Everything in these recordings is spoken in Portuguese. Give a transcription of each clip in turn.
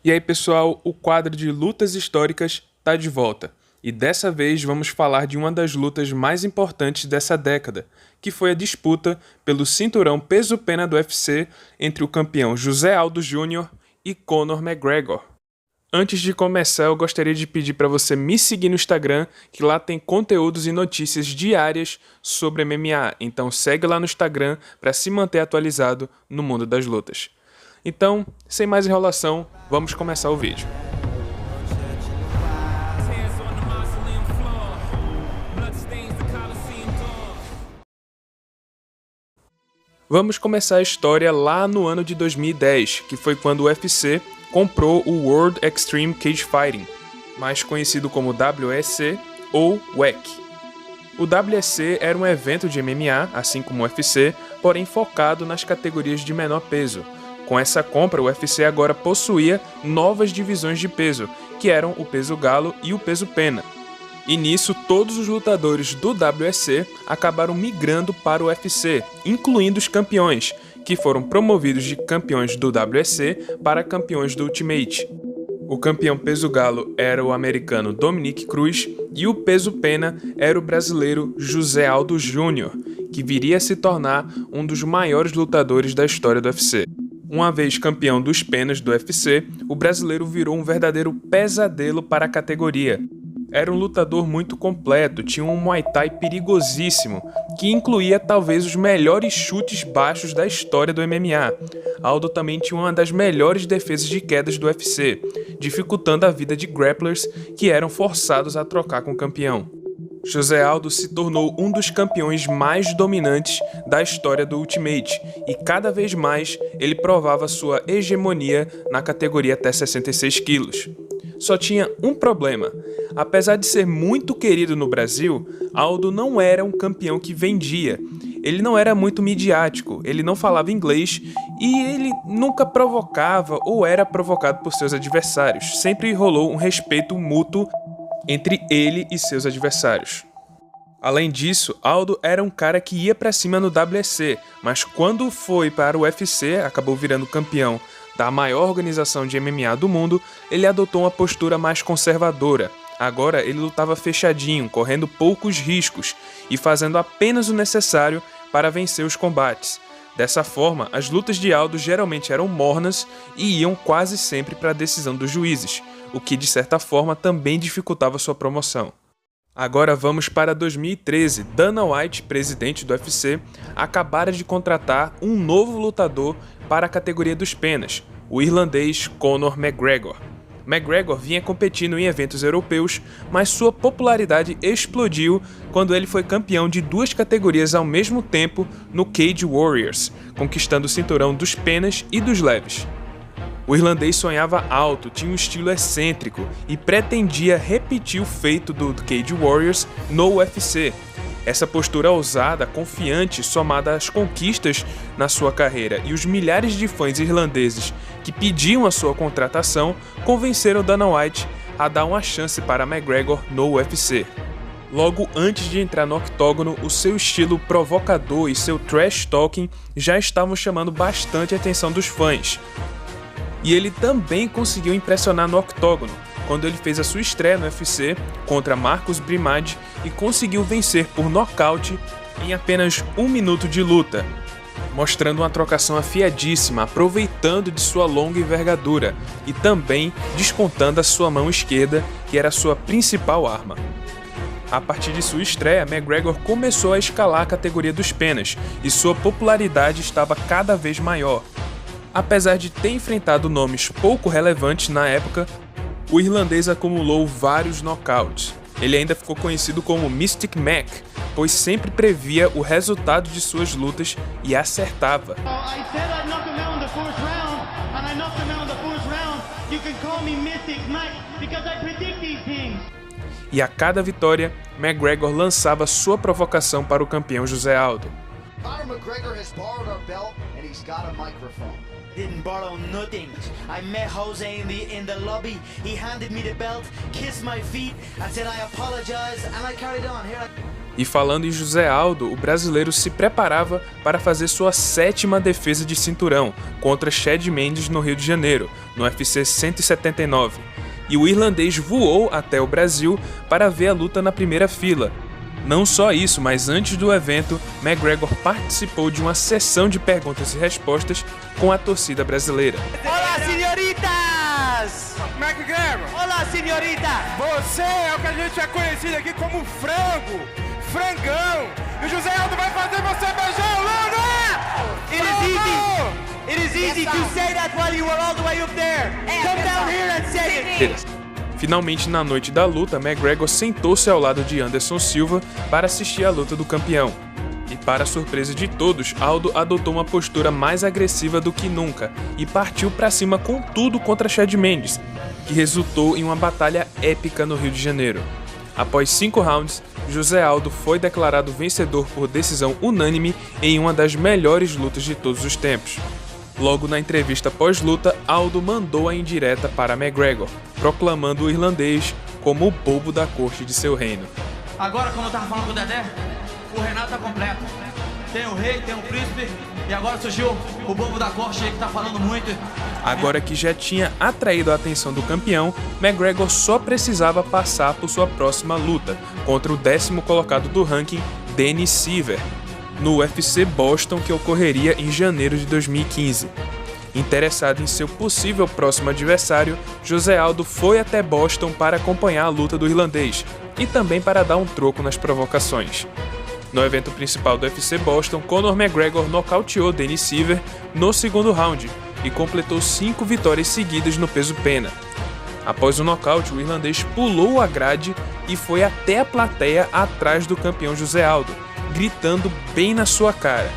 E aí pessoal, o quadro de lutas históricas tá de volta. E dessa vez vamos falar de uma das lutas mais importantes dessa década, que foi a disputa pelo cinturão peso-pena do UFC entre o campeão José Aldo Júnior e Conor McGregor. Antes de começar, eu gostaria de pedir para você me seguir no Instagram, que lá tem conteúdos e notícias diárias sobre MMA. Então segue lá no Instagram para se manter atualizado no mundo das lutas. Então, sem mais enrolação, vamos começar o vídeo. Vamos começar a história lá no ano de 2010, que foi quando o UFC comprou o World Extreme Cage Fighting, mais conhecido como WEC ou WEC. O WEC era um evento de MMA, assim como o UFC, porém focado nas categorias de menor peso. Com essa compra, o UFC agora possuía novas divisões de peso, que eram o peso galo e o peso pena. E nisso, todos os lutadores do WEC acabaram migrando para o UFC, incluindo os campeões, que foram promovidos de campeões do WEC para campeões do Ultimate. O campeão peso galo era o americano Dominick Cruz e o peso pena era o brasileiro José Aldo Júnior, que viria a se tornar um dos maiores lutadores da história do UFC. Uma vez campeão dos penas do UFC, o brasileiro virou um verdadeiro pesadelo para a categoria. Era um lutador muito completo, tinha um Muay Thai perigosíssimo, que incluía talvez os melhores chutes baixos da história do MMA. Aldo também tinha uma das melhores defesas de quedas do UFC, dificultando a vida de grapplers que eram forçados a trocar com o campeão. José Aldo se tornou um dos campeões mais dominantes da história do Ultimate, e cada vez mais ele provava sua hegemonia na categoria até 66 quilos. Só tinha um problema. Apesar de ser muito querido no Brasil, Aldo não era um campeão que vendia. Ele não era muito midiático, ele não falava inglês e ele nunca provocava ou era provocado por seus adversários. Sempre rolou um respeito mútuo entre ele e seus adversários. Além disso, Aldo era um cara que ia pra cima no WEC, mas quando foi para o UFC, acabou virando campeão da maior organização de MMA do mundo, ele adotou uma postura mais conservadora. Agora ele lutava fechadinho, correndo poucos riscos e fazendo apenas o necessário para vencer os combates. Dessa forma, as lutas de Aldo geralmente eram mornas e iam quase sempre para a decisão dos juízes, o que de certa forma também dificultava sua promoção. Agora vamos para 2013. Dana White, presidente do UFC, acabara de contratar um novo lutador para a categoria dos penas, o irlandês Conor McGregor. McGregor vinha competindo em eventos europeus, mas sua popularidade explodiu quando ele foi campeão de duas categorias ao mesmo tempo no Cage Warriors, conquistando o cinturão dos penas e dos leves. O irlandês sonhava alto, tinha um estilo excêntrico e pretendia repetir o feito do Cage Warriors no UFC. Essa postura ousada, confiante, somada às conquistas na sua carreira e os milhares de fãs irlandeses que pediam a sua contratação, convenceram Dana White a dar uma chance para McGregor no UFC. Logo antes de entrar no octógono, o seu estilo provocador e seu trash talking já estavam chamando bastante a atenção dos fãs. E ele também conseguiu impressionar no octógono, quando ele fez a sua estreia no UFC contra Marcos Brimad e conseguiu vencer por nocaute em apenas 1 minuto de luta, mostrando uma trocação afiadíssima, aproveitando de sua longa envergadura e também descontando a sua mão esquerda, que era a sua principal arma. A partir de sua estreia, McGregor começou a escalar a categoria dos penas e sua popularidade estava cada vez maior. Apesar de ter enfrentado nomes pouco relevantes na época, o irlandês acumulou vários knockouts. Ele ainda ficou conhecido como Mystic Mac, pois sempre previa o resultado de suas lutas e acertava. E a cada vitória, McGregor lançava sua provocação para o campeão José Aldo. Didn't borrow nothing. I met Jose in the lobby. He handed me the belt, kissed my feet, and said I apologize, and I carried on. E falando em José Aldo, o brasileiro se preparava para fazer sua 7ª defesa de cinturão contra Chad Mendes no Rio de Janeiro, no UFC 179. E o irlandês voou até o Brasil para ver a luta na primeira fila. Não só isso, mas antes do evento, McGregor participou de uma sessão de perguntas e respostas com a torcida brasileira. Olá, senhoritas! McGregor, Olá, senhorita! você é o que a gente é conhecido aqui como frango, frangão. E o José Aldo vai fazer você beijar o Lula! It is easy to say that while you were all the way up there. Come down here and say it. Finalmente, na noite da luta, McGregor sentou-se ao lado de Anderson Silva para assistir à luta do campeão. E para a surpresa de todos, Aldo adotou uma postura mais agressiva do que nunca e partiu para cima com tudo contra Chad Mendes, que resultou em uma batalha épica no Rio de Janeiro. Após 5 rounds, José Aldo foi declarado vencedor por decisão unânime em uma das melhores lutas de todos os tempos. Logo na entrevista pós-luta, Aldo mandou a indireta para McGregor, proclamando o irlandês como o bobo da corte de seu reino. Agora, como eu tava falando com o Dedé, o Renato tá completo. Tem o rei, tem o príncipe, e agora surgiu o bobo da corte aí que tá falando muito. Agora que já tinha atraído a atenção do campeão, McGregor só precisava passar por sua próxima luta, contra o 10º colocado do ranking, Danny Silver, no UFC Boston, que ocorreria em janeiro de 2015. Interessado em seu possível próximo adversário, José Aldo foi até Boston para acompanhar a luta do irlandês e também para dar um troco nas provocações. No evento principal do UFC Boston, Conor McGregor nocauteou Danny Silver no 2º round e completou 5 vitórias seguidas no peso pena. Após o nocaute, o irlandês pulou a grade e foi até a plateia atrás do campeão José Aldo, gritando bem na sua cara.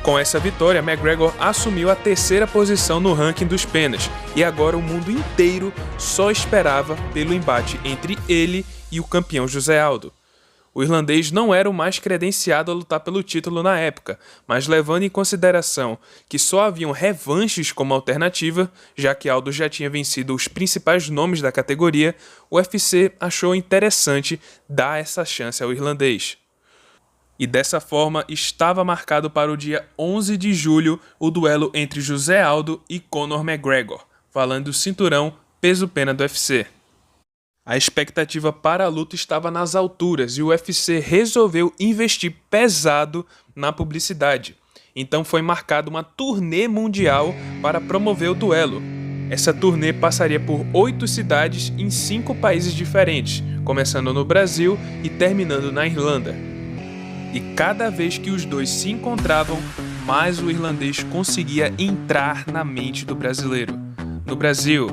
Com essa vitória, McGregor assumiu a 3ª posição no ranking dos penas e agora o mundo inteiro só esperava pelo embate entre ele e o campeão José Aldo. O irlandês não era o mais credenciado a lutar pelo título na época, mas levando em consideração que só haviam revanches como alternativa, já que Aldo já tinha vencido os principais nomes da categoria, o UFC achou interessante dar essa chance ao irlandês. E dessa forma, estava marcado para o dia 11 de julho o duelo entre José Aldo e Conor McGregor, valendo o cinturão peso-pena do UFC. A expectativa para a luta estava nas alturas e o UFC resolveu investir pesado na publicidade. Então foi marcada uma turnê mundial para promover o duelo. Essa turnê passaria por 8 cidades em 5 países diferentes, começando no Brasil e terminando na Irlanda. E cada vez que os dois se encontravam, mais o irlandês conseguia entrar na mente do brasileiro. No Brasil,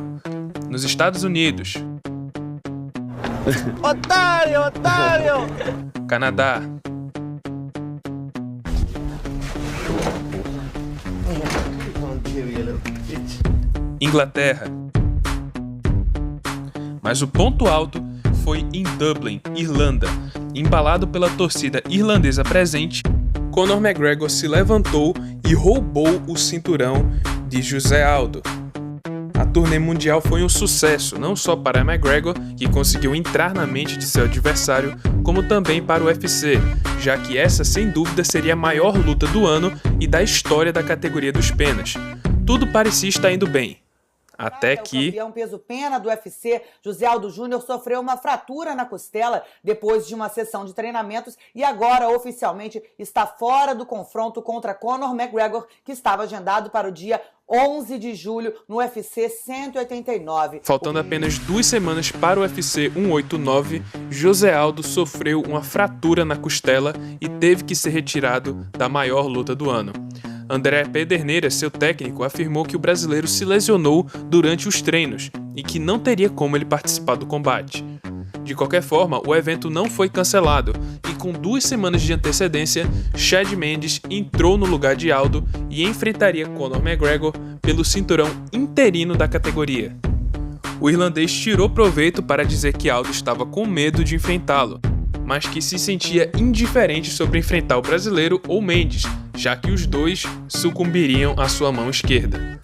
nos Estados Unidos, Otário, otário! Canadá, Inglaterra. Mas o ponto alto foi em Dublin, Irlanda. Embalado pela torcida irlandesa presente, Conor McGregor se levantou e roubou o cinturão de José Aldo. A turnê mundial foi um sucesso, não só para McGregor, que conseguiu entrar na mente de seu adversário, como também para o UFC, já que essa, sem dúvida, seria a maior luta do ano e da história da categoria dos penas. Tudo parecia estar indo bem. Até que... O campeão peso-pena do UFC, José Aldo Júnior, sofreu uma fratura na costela depois de uma sessão de treinamentos e agora oficialmente está fora do confronto contra Conor McGregor, que estava agendado para o dia 11 de julho no UFC 189. Faltando apenas 2 semanas para o UFC 189, José Aldo sofreu uma fratura na costela e teve que ser retirado da maior luta do ano. André Pederneiras, seu técnico, afirmou que o brasileiro se lesionou durante os treinos e que não teria como ele participar do combate. De qualquer forma, o evento não foi cancelado e com 2 semanas de antecedência, Chad Mendes entrou no lugar de Aldo e enfrentaria Conor McGregor pelo cinturão interino da categoria. O irlandês tirou proveito para dizer que Aldo estava com medo de enfrentá-lo, mas que se sentia indiferente sobre enfrentar o brasileiro ou Mendes, já que os dois sucumbiriam à sua mão esquerda.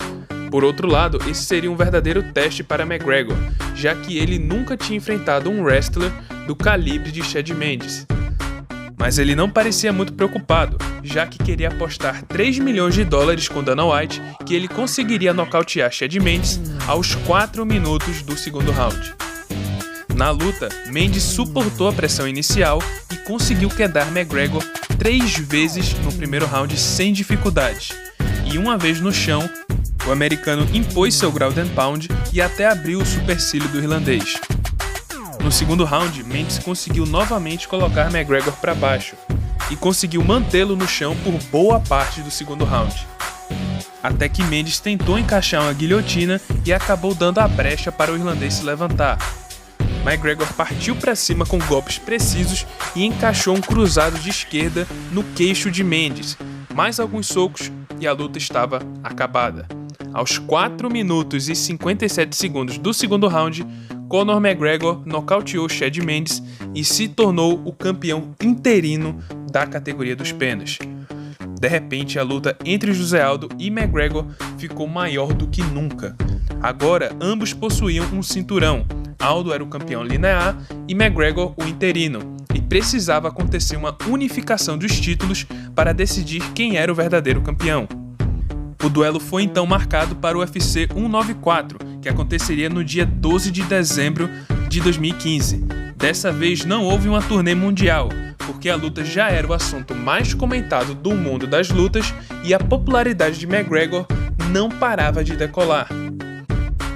Por outro lado, esse seria um verdadeiro teste para McGregor, já que ele nunca tinha enfrentado um wrestler do calibre de Chad Mendes. Mas ele não parecia muito preocupado, já que queria apostar $3 milhões com Dana White que ele conseguiria nocautear Chad Mendes aos 4 minutos do segundo round. Na luta, Mendes suportou a pressão inicial e conseguiu quedar McGregor 3 vezes no primeiro round sem dificuldades. E uma vez no chão, o americano impôs seu ground and pound e até abriu o supercílio do irlandês. No segundo round, Mendes conseguiu novamente colocar McGregor para baixo e conseguiu mantê-lo no chão por boa parte do segundo round. Até que Mendes tentou encaixar uma guilhotina e acabou dando a brecha para o irlandês se levantar. McGregor partiu para cima com golpes precisos e encaixou um cruzado de esquerda no queixo de Mendes, mais alguns socos e a luta estava acabada. Aos 4 minutos e 57 segundos do segundo round, Conor McGregor nocauteou Chad Mendes e se tornou o campeão interino da categoria dos penas. De repente, a luta entre José Aldo e McGregor ficou maior do que nunca. Agora, ambos possuíam um cinturão. Aldo era o campeão linear e McGregor o interino, e precisava acontecer uma unificação dos títulos para decidir quem era o verdadeiro campeão. O duelo foi então marcado para o UFC 194, que aconteceria no dia 12 de dezembro de 2015. Dessa vez não houve uma turnê mundial, porque a luta já era o assunto mais comentado do mundo das lutas e a popularidade de McGregor não parava de decolar.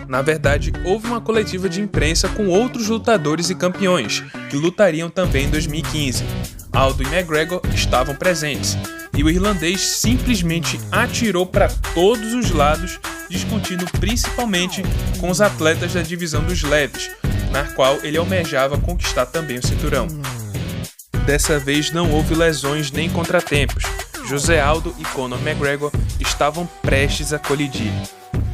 Na verdade, houve uma coletiva de imprensa com outros lutadores e campeões, que lutariam também em 2015. Aldo e McGregor estavam presentes, e o irlandês simplesmente atirou para todos os lados, discutindo principalmente com os atletas da divisão dos leves, na qual ele almejava conquistar também o cinturão. Dessa vez não houve lesões nem contratempos. José Aldo e Conor McGregor estavam prestes a colidir.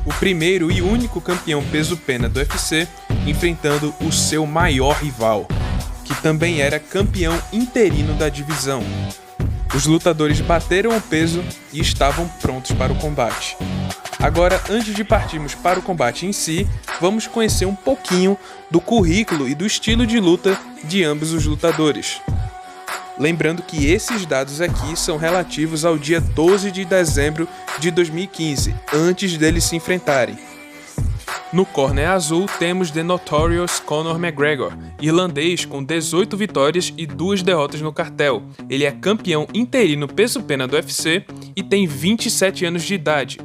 O primeiro e único campeão peso-pena do UFC enfrentando o seu maior rival, que também era campeão interino da divisão. Os lutadores bateram o peso e estavam prontos para o combate. Agora, antes de partirmos para o combate em si, vamos conhecer um pouquinho do currículo e do estilo de luta de ambos os lutadores. Lembrando que esses dados aqui são relativos ao dia 12 de dezembro de 2015, antes deles se enfrentarem. No corner azul temos The Notorious Conor McGregor, irlandês com 18 vitórias e 2 derrotas no cartel. Ele é campeão interino peso-pena do UFC e tem 27 anos de idade.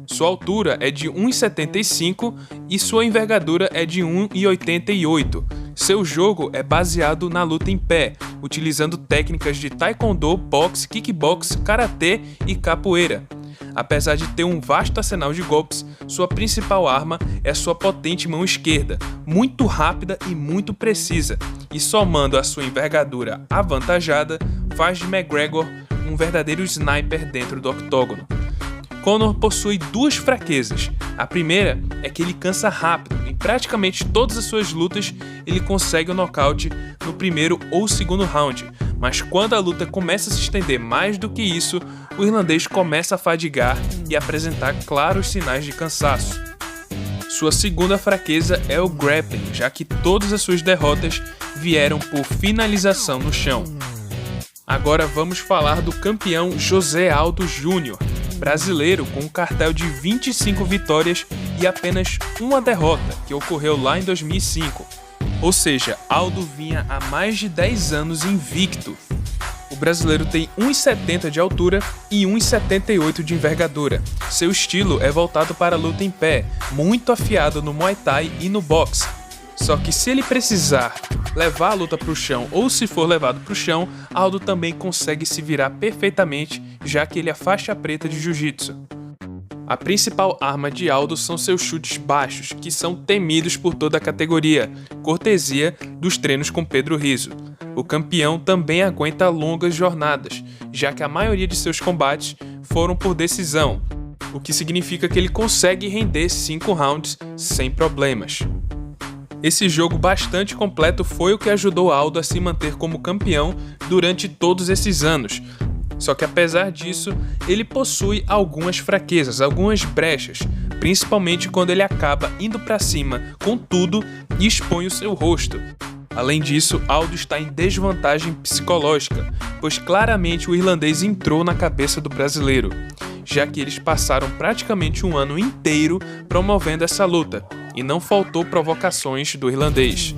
Sua altura é de 1,75 e sua envergadura é de 1,88. Seu jogo é baseado na luta em pé, utilizando técnicas de taekwondo, boxe, kickbox, karatê e capoeira. Apesar de ter um vasto arsenal de golpes, sua principal arma é sua potente mão esquerda, muito rápida e muito precisa, e somando a sua envergadura avantajada, faz de McGregor um verdadeiro sniper dentro do octógono. Conor possui 2 fraquezas. A primeira é que ele cansa rápido. Em praticamente todas as suas lutas, ele consegue o nocaute no primeiro ou segundo round. Mas quando a luta começa a se estender mais do que isso, o irlandês começa a fadigar e apresentar claros sinais de cansaço. Sua segunda fraqueza é o grappling, já que todas as suas derrotas vieram por finalização no chão. Agora vamos falar do campeão José Aldo Júnior, brasileiro com um cartel de 25 vitórias e apenas uma derrota, que ocorreu lá em 2005. Ou seja, Aldo vinha há mais de 10 anos invicto. O brasileiro tem 1,70 de altura e 1,78 de envergadura. Seu estilo é voltado para a luta em pé, muito afiado no Muay Thai e no boxe. Só que se ele precisar levar a luta para o chão ou se for levado para o chão, Aldo também consegue se virar perfeitamente, já que ele é faixa preta de jiu-jitsu. A principal arma de Aldo são seus chutes baixos, que são temidos por toda a categoria, cortesia dos treinos com Pedro Rizzo. O campeão também aguenta longas jornadas, já que a maioria de seus combates foram por decisão, o que significa que ele consegue render 5 rounds sem problemas. Esse jogo bastante completo foi o que ajudou Aldo a se manter como campeão durante todos esses anos. Só que apesar disso, ele possui algumas fraquezas, algumas brechas, principalmente quando ele acaba indo pra cima com tudo e expõe o seu rosto. Além disso, Aldo está em desvantagem psicológica, pois claramente o irlandês entrou na cabeça do brasileiro, já que eles passaram praticamente um ano inteiro promovendo essa luta, e não faltou provocações do irlandês.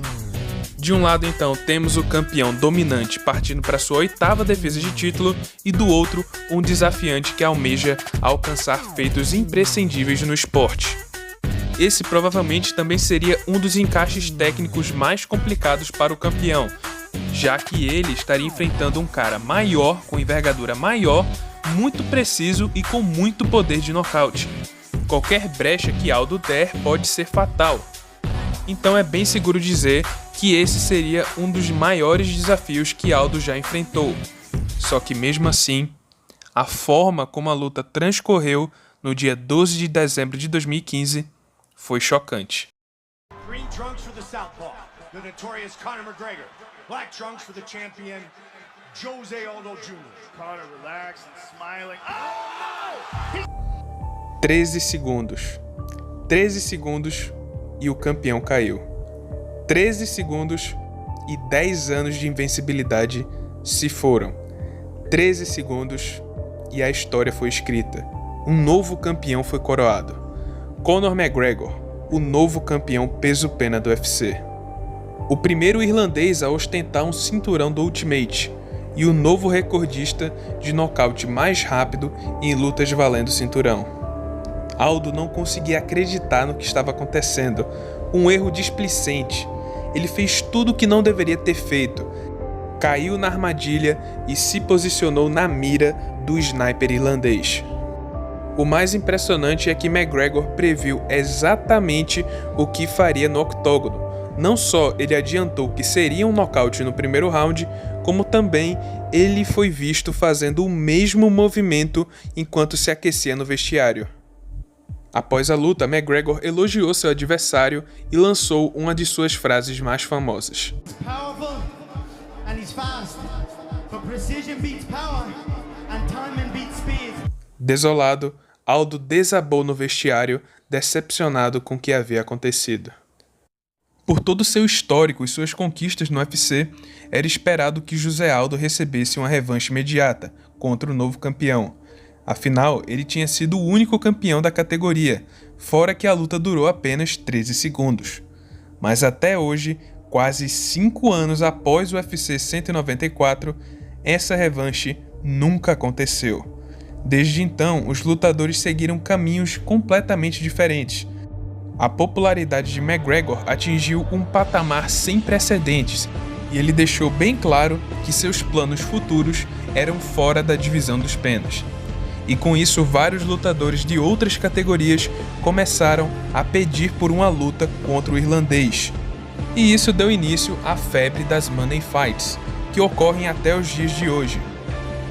De um lado, então, temos o campeão dominante partindo para sua 8ª defesa de título, e do outro, um desafiante que almeja alcançar feitos imprescindíveis no esporte. Esse provavelmente também seria um dos encaixes técnicos mais complicados para o campeão, já que ele estaria enfrentando um cara maior, com envergadura maior, muito preciso e com muito poder de nocaute. Qualquer brecha que Aldo der pode ser fatal. Então é bem seguro dizer que esse seria um dos maiores desafios que Aldo já enfrentou. Só que mesmo assim, a forma como a luta transcorreu no dia 12 de dezembro de 2015 foi chocante. Green trunks for the southpaw, the notorious Conor McGregor. Black trunks for the champion, Jose Aldo Jr. Conor relaxed and smiling. Oh no! 13 segundos. 13 segundos e o campeão caiu. 13 segundos e 10 anos de invencibilidade se foram. 13 segundos e a história foi escrita. Um novo campeão foi coroado. Conor McGregor, o novo campeão peso-pena do UFC. O primeiro irlandês a ostentar um cinturão do Ultimate e o novo recordista de nocaute mais rápido em lutas valendo cinturão. Aldo não conseguia acreditar no que estava acontecendo. Um erro displicente. Ele fez tudo o que não deveria ter feito. Caiu na armadilha e se posicionou na mira do sniper irlandês. O mais impressionante é que McGregor previu exatamente o que faria no octógono. Não só ele adiantou que seria um nocaute no primeiro round, como também ele foi visto fazendo o mesmo movimento enquanto se aquecia no vestiário. Após a luta, McGregor elogiou seu adversário e lançou uma de suas frases mais famosas. Desolado, Aldo desabou no vestiário, decepcionado com o que havia acontecido. Por todo seu histórico e suas conquistas no UFC, era esperado que José Aldo recebesse uma revanche imediata contra o novo campeão. Afinal, ele tinha sido o único campeão da categoria, fora que a luta durou apenas 13 segundos. Mas até hoje, quase 5 anos após o UFC 194, essa revanche nunca aconteceu. Desde então, os lutadores seguiram caminhos completamente diferentes. A popularidade de McGregor atingiu um patamar sem precedentes, e ele deixou bem claro que seus planos futuros eram fora da divisão dos penas. E com isso, vários lutadores de outras categorias começaram a pedir por uma luta contra o irlandês. E isso deu início à febre das Money Fights, que ocorrem até os dias de hoje.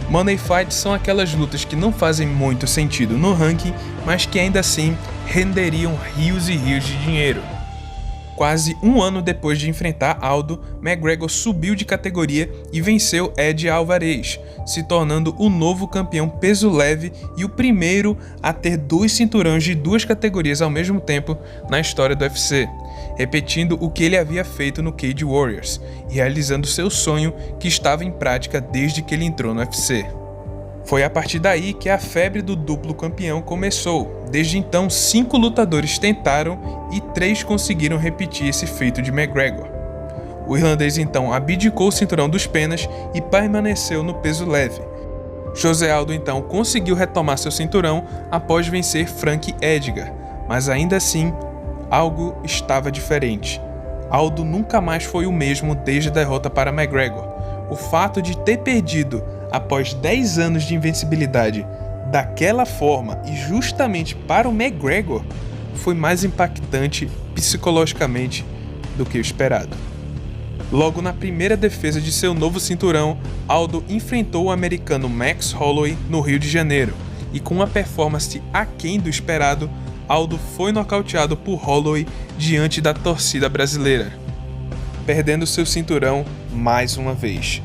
Money Fights são aquelas lutas que não fazem muito sentido no ranking, mas que ainda assim renderiam rios e rios de dinheiro. Quase um ano depois de enfrentar Aldo, McGregor subiu de categoria e venceu Ed Alvarez, se tornando o novo campeão peso leve e o primeiro a ter 2 cinturões de 2 categorias ao mesmo tempo na história do UFC, repetindo o que ele havia feito no Cage Warriors e realizando seu sonho que estava em prática desde que ele entrou no UFC. Foi a partir daí que a febre do duplo campeão começou. Desde então, 5 lutadores tentaram e 3 conseguiram repetir esse feito de McGregor. O irlandês então abdicou o cinturão dos penas e permaneceu no peso leve. José Aldo então conseguiu retomar seu cinturão após vencer Frank Edgar, mas ainda assim, algo estava diferente. Aldo nunca mais foi o mesmo desde a derrota para McGregor. O fato de ter perdido após 10 anos de invencibilidade daquela forma e justamente para o McGregor foi mais impactante psicologicamente do que o esperado. Logo na primeira defesa de seu novo cinturão, Aldo enfrentou o americano Max Holloway no Rio de Janeiro e com uma performance aquém do esperado, Aldo foi nocauteado por Holloway diante da torcida brasileira, perdendo seu cinturão mais uma vez.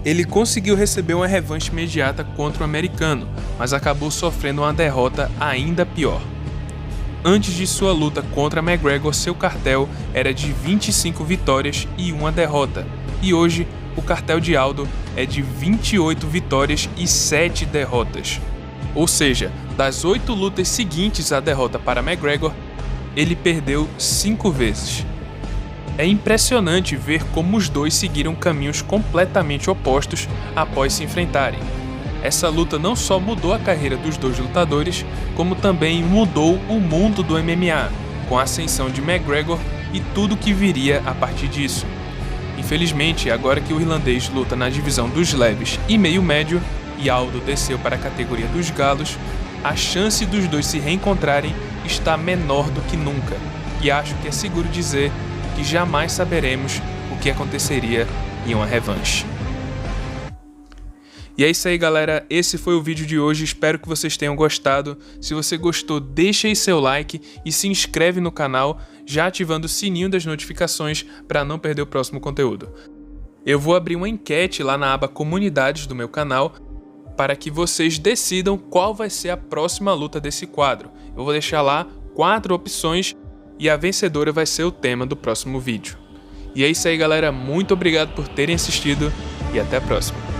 Ele conseguiu receber uma revanche imediata contra o americano, mas acabou sofrendo uma derrota ainda pior. antes de sua luta contra McGregor, seu cartel era de 25 vitórias e 1 derrota, e hoje o cartel de Aldo é de 28 vitórias e 7 derrotas. Ou seja, das 8 lutas seguintes à derrota para McGregor, ele perdeu 5 vezes. É impressionante ver como os dois seguiram caminhos completamente opostos após se enfrentarem. Essa luta não só mudou a carreira dos dois lutadores, como também mudou o mundo do MMA, com a ascensão de McGregor e tudo que viria a partir disso. Infelizmente, agora que o irlandês luta na divisão dos leves e meio médio, e Aldo desceu para a categoria dos galos, a chance dos dois se reencontrarem está menor do que nunca, e acho que é seguro dizer que jamais saberemos o que aconteceria em uma revanche. E é isso aí, galera, esse foi o vídeo de hoje, espero que vocês tenham gostado. Se você gostou, deixa aí seu like e se inscreve no canal, já ativando o sininho das notificações para não perder o próximo conteúdo. Eu vou abrir uma enquete lá na aba Comunidades do meu canal, para que vocês decidam qual vai ser a próxima luta desse quadro. Eu vou deixar lá 4 opções e a vencedora vai ser o tema do próximo vídeo. E é isso aí, galera, muito obrigado por terem assistido e até a próxima.